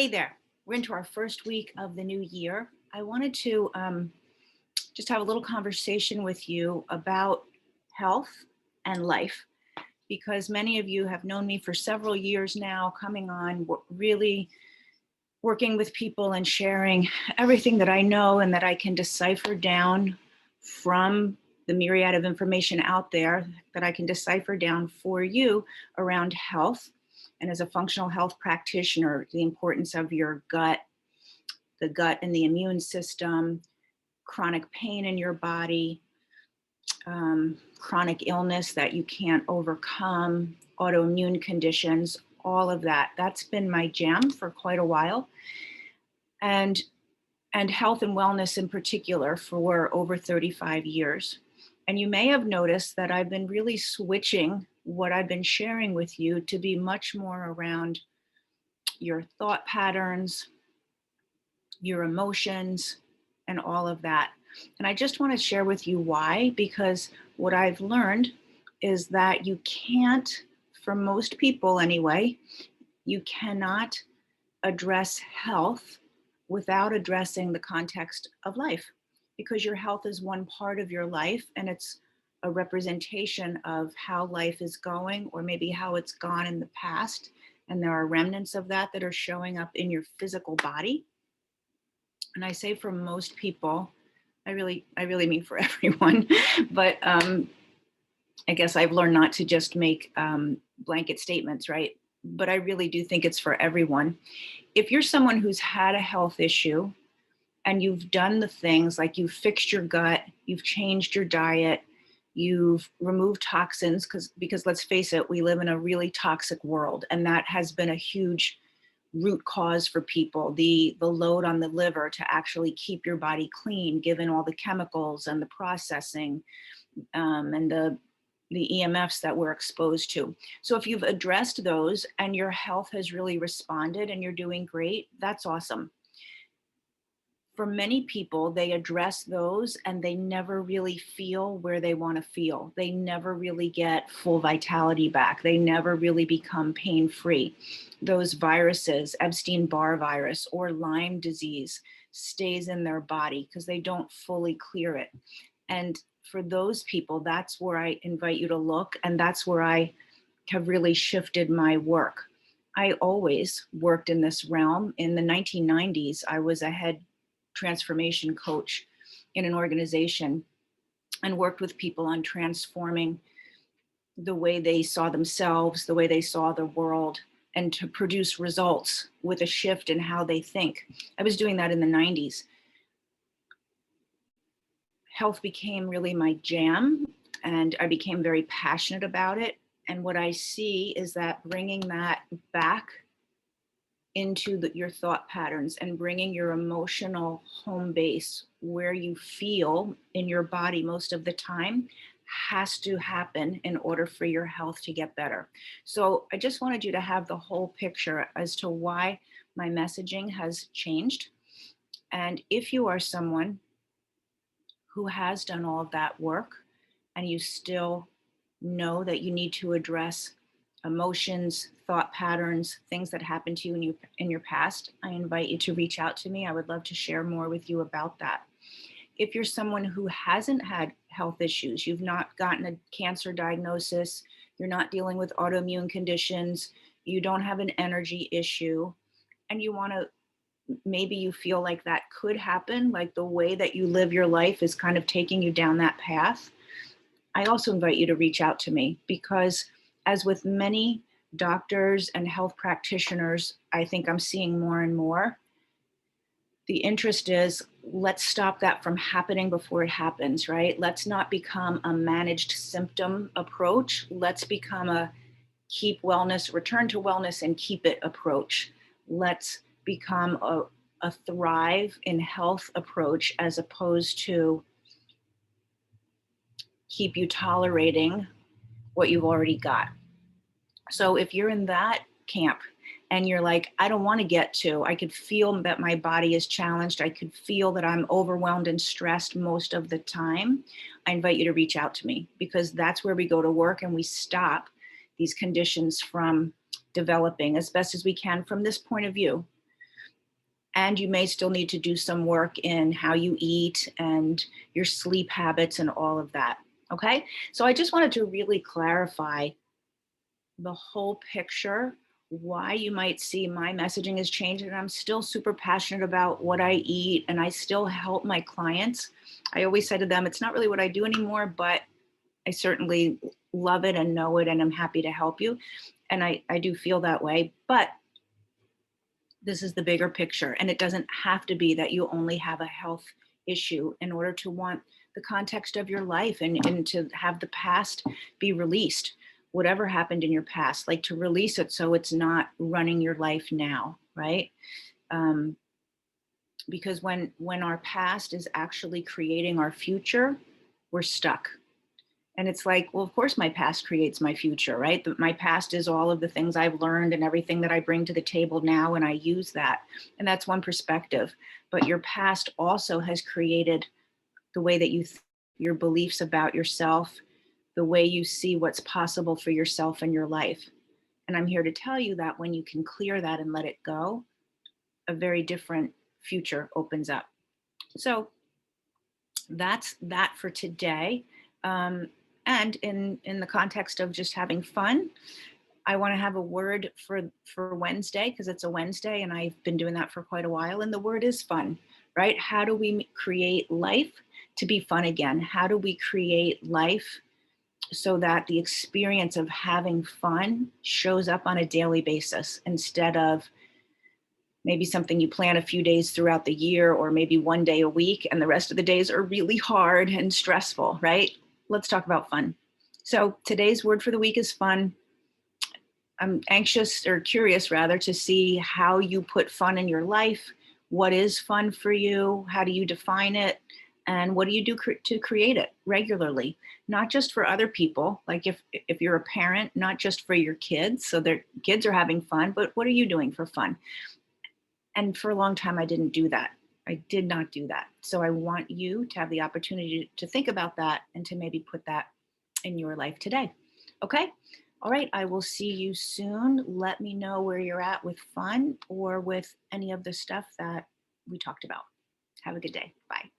Hey there, we're into our first week of the new year. I wanted to just have a little conversation with you about health and life because many of you have known me for several years now, coming on, really working with people and sharing everything that I know and that I can decipher down from the myriad of information out there that I can decipher down for you around health. And as a functional health practitioner, the importance of your gut, the gut and the immune system, chronic pain in your body, chronic illness that you can't overcome, autoimmune conditions, all of that. That's been my jam for quite a while. And health and wellness in particular for over 35 years. And you may have noticed that I've been really switching what I've been sharing with you to be much more around your thought patterns, your emotions, and all of that. And I just want to share with you why, because what I've learned is that you can't, for most people anyway, you cannot address health without addressing the context of life, because your health is one part of your life and it's a representation of how life is going or maybe how it's gone in the past. And there are remnants of that that are showing up in your physical body. And I say for most people, I really mean for everyone, but I guess I've learned not to just make blanket statements, right? But I really do think it's for everyone. If you're someone who's had a health issue and you've done the things like you've fixed your gut, you've changed your diet, you've removed toxins, because let's face it, we live in a really toxic world, and that has been a huge root cause for people, the load on the liver to actually keep your body clean, given all the chemicals and the processing and the EMFs that we're exposed to. So if you've addressed those and your health has really responded and you're doing great, that's awesome. For many people, they address those and they never really feel where they want to feel. They never really get full vitality back. They never really become pain-free. Those viruses, Epstein-Barr virus or Lyme disease, stays in their body because they don't fully clear it. And for those people, that's where I invite you to look, and that's where I have really shifted my work. I always worked in this realm. In the 1990s, I was a head transformation coach in an organization and worked with people on transforming the way they saw themselves, the way they saw the world, and to produce results with a shift in how they think. I was doing that in the 90s. Health became really my jam, and I became very passionate about it. And what I see is that bringing that back into your thought patterns and bringing your emotional home base where you feel in your body most of the time has to happen in order for your health to get better. So I just wanted you to have the whole picture as to why my messaging has changed. And if you are someone who has done all of that work and you still know that you need to address emotions, thought patterns, things that happened to you in your past, I invite you to reach out to me. I would love to share more with you about that. If you're someone who hasn't had health issues, you've not gotten a cancer diagnosis, you're not dealing with autoimmune conditions, you don't have an energy issue, and you want to, maybe you feel like that could happen, like the way that you live your life is kind of taking you down that path, I also invite you to reach out to me, because as with many doctors and health practitioners, I think I'm seeing more and more, the interest is, let's stop that from happening before it happens, right? Let's not become a managed symptom approach. Let's become a keep wellness, return to wellness and keep it approach. Let's become a thrive in health approach, as opposed to keep you tolerating what you've already got. So if you're in that camp and you're like, I don't want to get to, I could feel that my body is challenged, I could feel that I'm overwhelmed and stressed most of the time, I invite you to reach out to me, because that's where we go to work and we stop these conditions from developing as best as we can from this point of view. And you may still need to do some work in how you eat and your sleep habits and all of that. Okay. So I just wanted to really clarify the whole picture, why you might see my messaging has changed. And I'm still super passionate about what I eat, and I still help my clients. I always say to them, it's not really what I do anymore, but I certainly love it and know it, and I'm happy to help you. And I do feel that way. But this is the bigger picture. And it doesn't have to be that you only have a health issue in order to want the context of your life, and to have the past be released. Whatever happened in your past, like to release it so it's not running your life now, right? Um, because when our past is actually creating our future, we're stuck. And it's like, well, of course my past creates my future, right? My past is all of the things I've learned and everything that I bring to the table now, and I use that. And that's one perspective. But your past also has created the way that your beliefs about yourself, the way you see what's possible for yourself and your life. And I'm here to tell you that when you can clear that and let it go, a very different future opens up. So that's that for today. Um, and in the context of just having fun, I want to have a word for Wednesday, because it's a Wednesday and I've been doing that for quite a while. And the word is fun, right? How do we create life to be fun again? How do we create life so that the experience of having fun shows up on a daily basis, instead of maybe something you plan a few days throughout the year, or maybe one day a week, and the rest of the days are really hard and stressful, right? Let's talk about fun. So today's word for the week is fun. I'm anxious, or curious rather, to see how you put fun in your life. What is fun for you? How do you define it? And what do you do to create it regularly? Not just for other people, like if you're a parent, not just for your kids, so their kids are having fun, but what are you doing for fun? And for a long time, I didn't do that. I did not do that. So I want you to have the opportunity to think about that, and to maybe put that in your life today. Okay. All right. I will see you soon. Let me know where you're at with fun, or with any of the stuff that we talked about. Have a good day. Bye.